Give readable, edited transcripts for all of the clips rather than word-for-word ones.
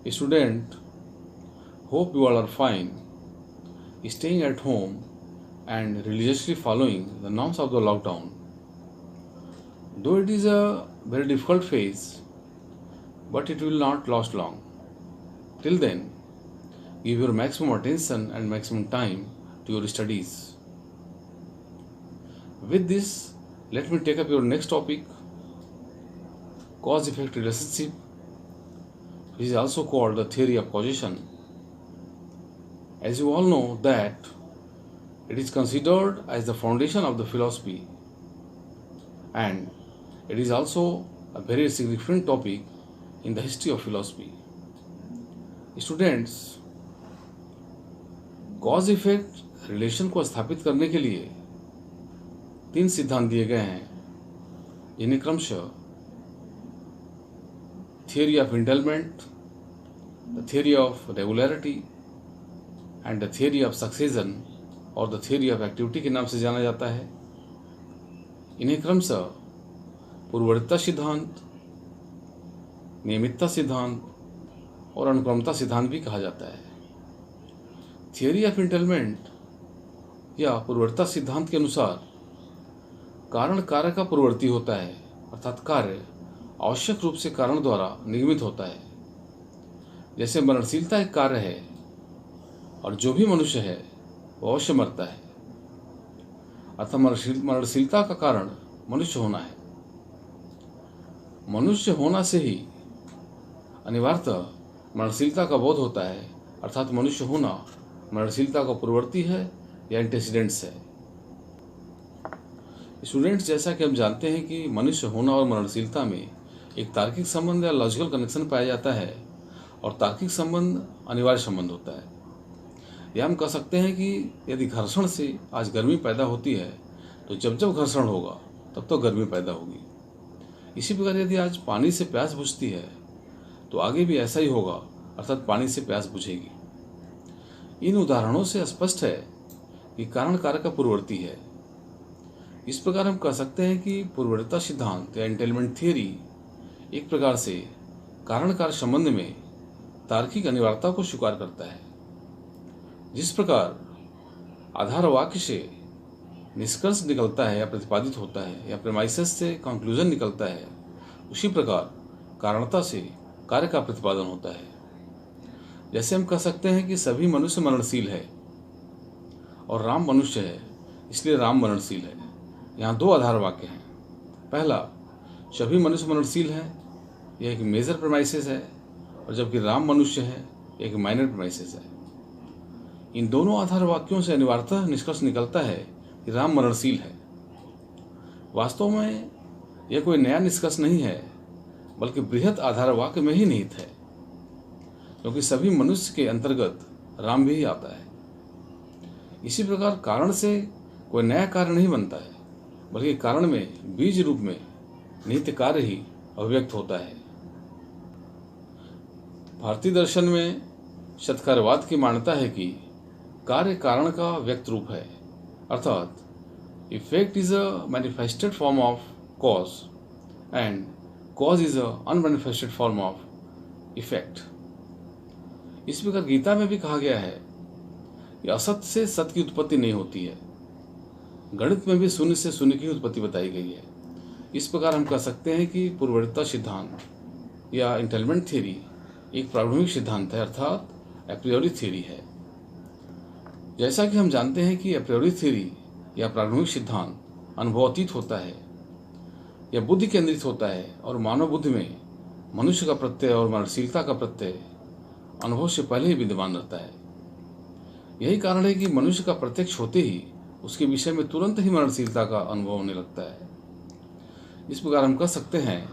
Student, hope you all are fine, staying at home and religiously following the norms of the lockdown. Though it is a very difficult phase, but it will not last long. Till then, give your maximum attention and maximum time to your studies. With this, let me take up your next topic, cause-effect relationship, which is also called the theory of causation. As you all know that it is considered as the foundation of the philosophy, and it is also a very significant topic in the history of philosophy. Students, cause effect relation को स्थापित करने के लिए 3 सिद्धांत दिए गए हैं, जिन्हें क्रमशः theory of entailment, the theory of regularity and the theory of succession और द थियरी ऑफ एक्टिविटी के नाम से जाना जाता है। इन्हें क्रमशः पूर्ववर्तीता सिद्धांत, नियमितता सिद्धांत और अनुक्रमता सिद्धांत भी कहा जाता है। थियरी ऑफ इंटेलमेंट या पूर्ववर्तीता सिद्धांत के अनुसार कारण कार्य का पूर्ववर्ती होता है, अर्थात कार्य आवश्यक रूप से कारण द्वारा निगमित होता है। जैसे मरणशीलता एक कार्य है और जो भी मनुष्य है वो अवश्य मरता है, अर्थात मरणशीलता का कारण मनुष्य होना है। मनुष्य होना से ही अनिवार्यतः मरणशीलता का बोध होता है, अर्थात मनुष्य होना मरणशीलता का पूर्ववर्ती है या एंटीसीडेंट्स है। स्टूडेंट्स, जैसा कि हम जानते हैं कि मनुष्य होना और मरणशीलता में एक तार्किक संबंध या लॉजिकल कनेक्शन पाया जाता है, और तार्किक संबंध अनिवार्य संबंध होता है। या हम कह सकते हैं कि यदि घर्षण से आज गर्मी पैदा होती है तो जब जब घर्षण होगा तब तो गर्मी पैदा होगी। इसी प्रकार यदि आज पानी से प्यास बुझती है तो आगे भी ऐसा ही होगा, अर्थात पानी से प्यास बुझेगी। इन उदाहरणों से स्पष्ट है कि कारण कार्य का पूर्ववर्ती है। इस प्रकार हम कह सकते हैं कि पूर्ववर्तीता सिद्धांत या एंटेलमेंट थियरी एक प्रकार से कारण कार्य संबंध में तार्किक अनिवार्यता को स्वीकार करता है। जिस प्रकार आधार वाक्य से निष्कर्ष निकलता है या प्रतिपादित होता है, या प्रेमाइसेस से कंक्लूजन निकलता है, उसी प्रकार कारणता से कार्य का प्रतिपादन होता है। जैसे हम कह सकते हैं कि सभी मनुष्य मरणशील है और राम मनुष्य है, इसलिए राम मरणशील है। यहाँ 2 आधार वाक्य हैं। पहला, सभी मनुष्य मरणशील है, यह एक मेजर प्रेमाइसिस है, और जबकि राम मनुष्य है, एक माइनर प्रेमाइसिस है। इन दोनों आधार वाक्यों से अनिवार्यतः निष्कर्ष निकलता है कि राम मरणशील है। वास्तव में यह कोई नया निष्कर्ष नहीं है, बल्कि बृहत आधार वाक्य में ही निहित है, क्योंकि सभी मनुष्य के अंतर्गत राम भी आता है। इसी प्रकार कारण से कोई नया कार्य नहीं बनता है, बल्कि कारण में बीज रूप में निहित कार्य ही अभिव्यक्त होता है। भारतीय दर्शन में सत्कार्यवाद की मान्यता है कि कार्य कारण का व्यक्त रूप है, अर्थात effect is a manifested form of cause and cause is a unmanifested form of effect. इस प्रकार गीता में भी कहा गया है कि असत से सत की उत्पत्ति नहीं होती है। गणित में भी शून्य से शून्य की उत्पत्ति बताई गई है। इस प्रकार हम कह सकते हैं कि पूर्ववर्तीता सिद्धांत या इंटेलमेंट थ्योरी एक प्रारंभिक सिद्धांत है, अर्थात एप्रियोरी थ्योरी है। जैसा कि हम जानते हैं कि एप्रियोरी थ्योरी या प्रारंभिक सिद्धांत अनुभवातीत होता है या बुद्धि केंद्रित होता है, और मानव बुद्धि में मनुष्य का प्रत्यय और मरणशीलता का प्रत्यय अनुभव से पहले ही विद्यमान रहता है। यही कारण है कि मनुष्य का प्रत्यक्ष होते ही उसके विषय में तुरंत ही मरणशीलता का अनुभव होने लगता है। इस प्रकार हम कह सकते हैं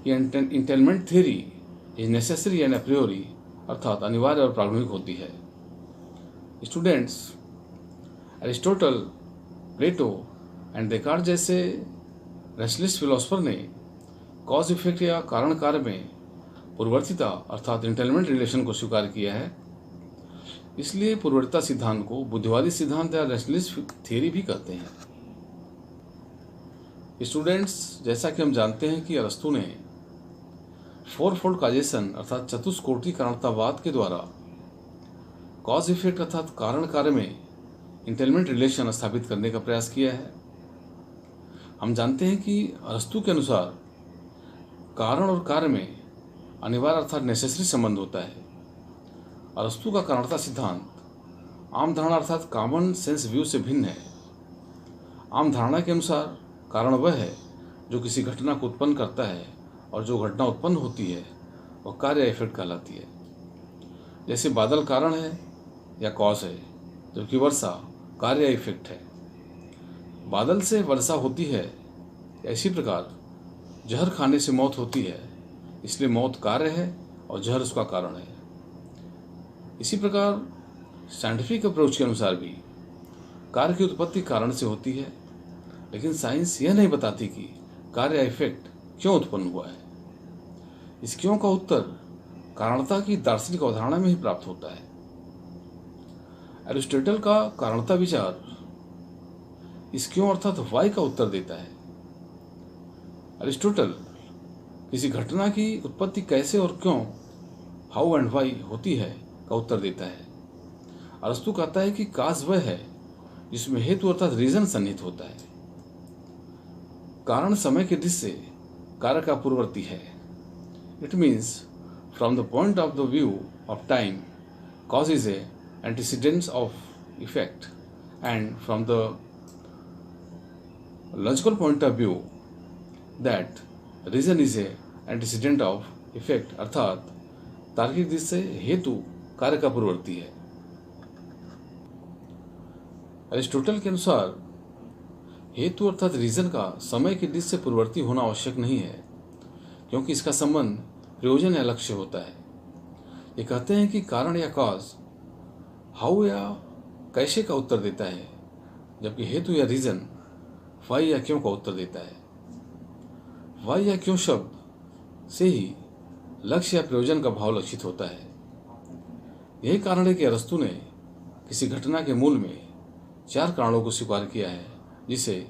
कि entailment theory is necessary and a priori, अर्थात अनिवार्य और प्रारंभिक होती है। Students, Aristotle, Plato and Descartes जैसे रेशनलिस्ट फिलोसोफर ने कॉज इफेक्ट या कारण कार्य में पूर्ववर्तीता अर्थात इंटेलमेंट रिलेशन को स्वीकार किया है। इसलिए पूर्ववर्तीता सिद्धांत को बुद्धिवादी सिद्धांत या रेशनलिस्ट थियरी भी कहते हैं। स्टूडेंट्स, जैसा कि हम जानते हैं कि अरस्तु ने फोरफोल्ड काजेशन अर्थात चतुष्कोटि कारणतावाद के द्वारा कॉज इफेक्ट अर्थात कारण कार्य में इंटेलमेंट रिलेशन स्थापित करने का प्रयास किया है। हम जानते हैं कि अरस्तु के अनुसार कारण और कार्य में अनिवार्य अर्थात नेसेसरी संबंध होता है। अरस्तु का कारणता सिद्धांत आम धारणा अर्थात कॉमन सेंस व्यू से भिन्न है। आम धारणा के अनुसार कारण वह है जो किसी घटना को उत्पन्न करता है और जो घटना उत्पन्न होती है वह कार्य इफेक्ट कहलाती है। जैसे बादल कारण है या कॉज है, जबकि वर्षा कार्य या इफेक्ट है। बादल से वर्षा होती है, इसी प्रकार जहर खाने से मौत होती है, इसलिए मौत कार्य है और जहर उसका कारण है। इसी प्रकार साइंटिफिक अप्रोच के अनुसार भी कार्य की उत्पत्ति कारण से होती है, लेकिन साइंस यह नहीं बताती कि कार्य या इफेक्ट क्यों उत्पन्न हुआ है। इस क्यों का उत्तर कारणता की दार्शनिक अवधारणा में ही प्राप्त होता है। एरिस्टोटल का कारणता विचार इस क्यों अर्थात वाई का उत्तर देता है। एरिस्टोटल किसी घटना की उत्पत्ति कैसे और क्यों, हाउ एंड वाई होती है का उत्तर देता है। अरस्तु कहता है कि काज वह है जिसमें हेतु अर्थात रीजन सन्निहित होता है। कारण समय की दृष्टि से कार्य का पूर्ववर्ती है। It means from the point of the view of time, cause is a antecedent of effect, and from the logical point of view that reason is a antecedent of effect, अर्थात तार्किक दृष्टि से हेतु कार्य का पूर्ववर्ती है। अरिस्टोटल के अनुसार हेतु अर्थात रीजन का समय की दृष्टि से पूर्ववर्ती होना आवश्यक नहीं है, क्योंकि इसका संबंध प्रयोजन या लक्ष्य होता है। ये कहते हैं कि कारण या कॉज हाउ या कैसे का उत्तर देता है, जबकि हेतु या रीजन वाई या क्यों का उत्तर देता है। वाई या क्यों शब्द से ही लक्ष्य या प्रयोजन का भाव लक्षित होता है। यही कारण है कि अरस्तु ने किसी घटना के मूल में 4 कारणों को स्वीकार किया है, जिसे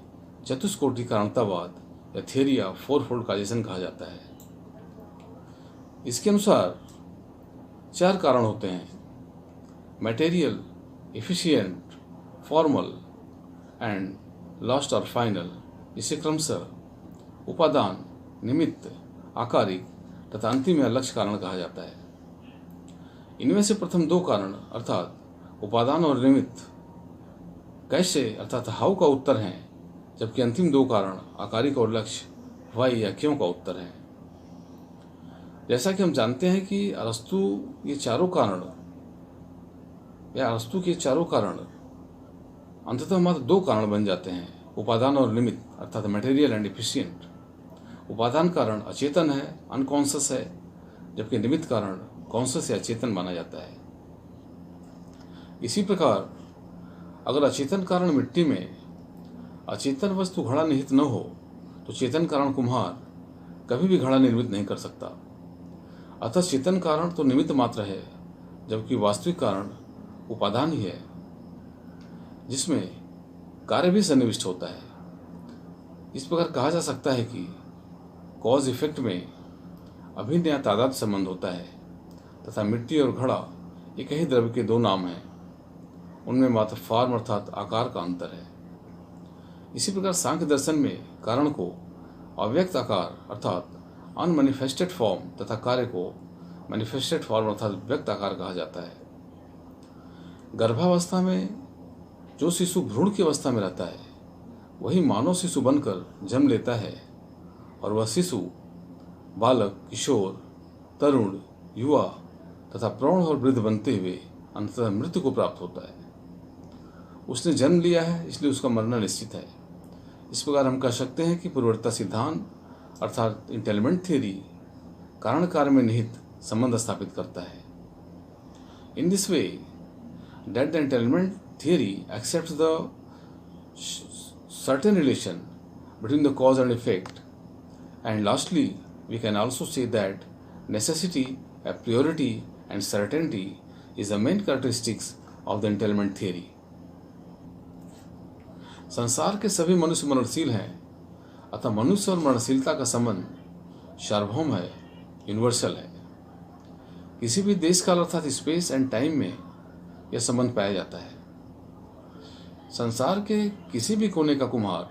चतुष्कोटि कारणतावाद या थियरी ऑफ फोरफोल्ड काजेशन कहा जाता है। इसके अनुसार 4 कारण होते हैं: material, efficient, formal and last और फाइनल। इसे क्रमशः उपादान, निमित्त, आकारिक तथा अंतिम या लक्ष्य कारण कहा जाता है। इनमें से प्रथम 2 कारण अर्थात उपादान और निमित्त कैसे अर्थात हाउ का उत्तर हैं, जबकि अंतिम 2 कारण आकारिक और लक्ष्य वाई या क्यों का उत्तर है। जैसा कि हम जानते हैं कि अरस्तु के चारों कारण अंततः मात्र 2 कारण बन जाते हैं, उपादान और निमित्त अर्थात मटेरियल एंड एफिशिएंट। उपादान कारण अचेतन है, अनकॉन्शियस है, जबकि निमित्त कारण कॉन्शियस या चेतन माना जाता है। इसी प्रकार अगर अचेतन कारण मिट्टी में अचेतन वस्तु घड़ा निहित न हो तो चेतन कारण कुम्हार कभी भी घड़ा निर्मित नहीं कर सकता। अतः चेतन कारण तो निमित्त मात्र है, जबकि वास्तविक कारण उपादान ही है, जिसमें कार्य भी सन्निविष्ट होता है। इस प्रकार कहा जा सकता है कि कॉज इफेक्ट में अभिन्न या तादाद संबंध होता है तथा मिट्टी और घड़ा एक ही द्रव्य के 2 नाम हैं, उनमें मात्र फॉर्म अर्थात आकार का अंतर है। इसी प्रकार सांख्य दर्शन में कारण को अव्यक्त आकार अर्थात अनमैनिफेस्टेड फॉर्म तथा कार्य को मैनिफेस्टेड फॉर्म अर्थात व्यक्त आकार कहा जाता है। गर्भावस्था में जो शिशु भ्रूण की अवस्था में रहता है वही मानव शिशु बनकर जन्म लेता है, और वह शिशु बालक, किशोर, तरुण, युवा तथा प्रौढ़ और वृद्ध बनते हुए अंततः मृत्यु को प्राप्त होता है। उसने जन्म लिया है, इसलिए उसका मरना निश्चित है। इस प्रकार हम कह सकते हैं कि पूर्ववर्ती सिद्धांत अर्थात इंटेलमेंट थियरी कारण कार्य में निहित संबंध स्थापित करता है। In this way that the entailment theory accepts the certain relation between the cause and effect, and lastly we can also say that necessity, a priority and certainty is the main characteristics of the entailment theory. संसार के सभी मनुष्य मननशील हैं, अतः मनुष्य और मननशीलता का संबंध सार्वभौम है यूनिवर्सल है। किसी भी देश काल अर्थात स्पेस एंड टाइम में यह संबंध पाया जाता है। संसार के किसी भी कोने का कुम्हार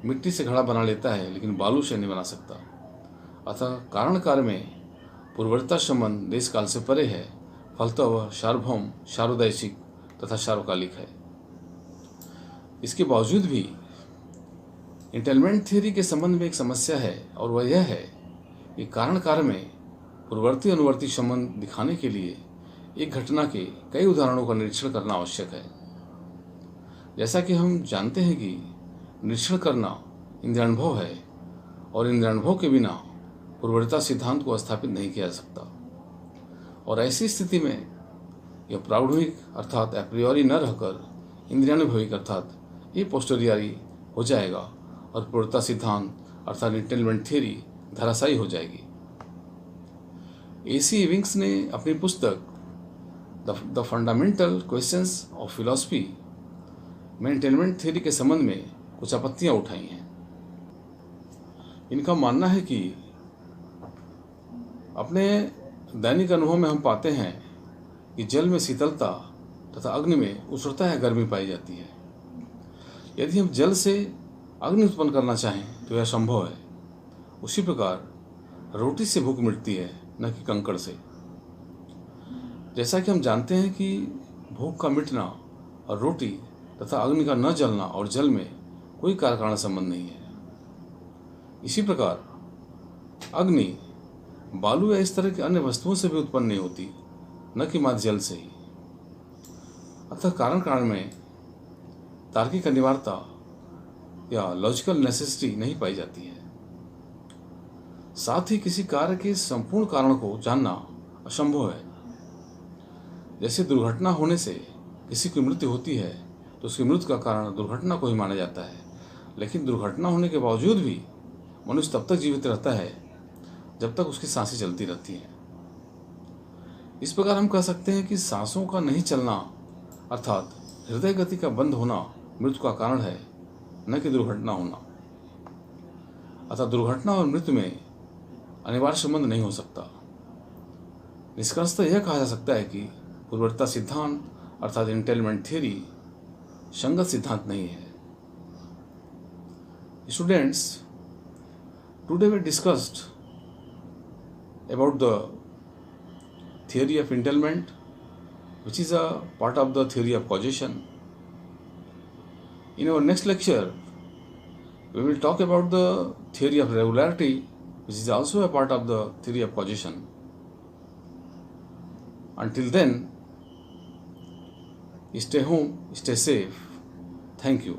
मिट्टी से घड़ा बना लेता है, लेकिन बालू से नहीं बना सकता। अतः कारण कार्य में पूर्ववर्ती संबंध देश काल से परे है, फलतः वह सार्वभौम, सार्वदैशिक तथा सार्वकालिक है। इसके बावजूद भी एंटेलमेंट थ्योरी के संबंध में एक समस्या है, और वह यह है कि कारण कार्य में पूर्ववर्ती अनुवर्ती संबंध दिखाने के लिए एक घटना के कई उदाहरणों का निरीक्षण करना आवश्यक है। जैसा कि हम जानते हैं कि निरीक्षण करना इंद्रियानुभव है, और इंद्रियानुभव के बिना पूर्ववर्ती सिद्धांत को स्थापित नहीं किया जा सकता। और ऐसी स्थिति में यह प्रारंभिक अर्थात एप्रियोरी न रहकर इंद्रियानुभविक अर्थात ए पोस्टेरियरी हो जाएगा, और पूर्ववर्ती सिद्धांत अर्थात एंटेलमेंट थ्योरी धराशायी हो जाएगी। AC इविंग्स ने अपनी पुस्तक the fundamental questions of philosophy में एंटेलमेंट थ्योरी के संबंध में कुछ आपत्तियां उठाई हैं। इनका मानना है कि अपने दैनिक अनुभव में हम पाते हैं कि जल में शीतलता तथा अग्नि में उष्णता या गर्मी पाई जाती है। यदि हम जल से अग्नि उत्पन्न करना चाहें तो यह संभव है। उसी प्रकार रोटी से भूख मिटती है, न कि कंकड़ से। जैसा कि हम जानते हैं कि भूख का मिटना और रोटी तथा अग्नि का न जलना और जल में कोई कार्य कारण संबंध नहीं है। इसी प्रकार अग्नि बालू या इस तरह की अन्य वस्तुओं से भी उत्पन्न नहीं होती, न कि मात्र जल से ही। अतः कारण कारण में तार्किक अनिवार्यता या लॉजिकल नेसेसिटी नहीं पाई जाती है। साथ ही किसी कार्य के संपूर्ण कारण को जानना असंभव है। जैसे दुर्घटना होने से किसी की मृत्यु होती है तो उसकी मृत्यु का कारण दुर्घटना को ही माना जाता है, लेकिन दुर्घटना होने के बावजूद भी मनुष्य तब तक जीवित रहता है जब तक उसकी सांसें चलती रहती हैं। इस प्रकार हम कह सकते हैं कि सांसों का नहीं चलना अर्थात हृदय गति का बंद होना मृत्यु का कारण है, न कि दुर्घटना होना। अतः दुर्घटना और मृत्यु में अनिवार्य संबंध नहीं हो सकता। निष्कर्षतः यह कहा जा सकता है कि पूर्ववर्ती सिद्धांत अर्थात एंटेलमेंट थ्योरी संगत सिद्धांत नहीं है। Students, today we discussed about the theory of entailment, which is a part of the theory of causation. In our next lecture, we will talk about the theory of regularity, which is also a part of the theory of causation. Until then, stay home, stay safe. Thank you.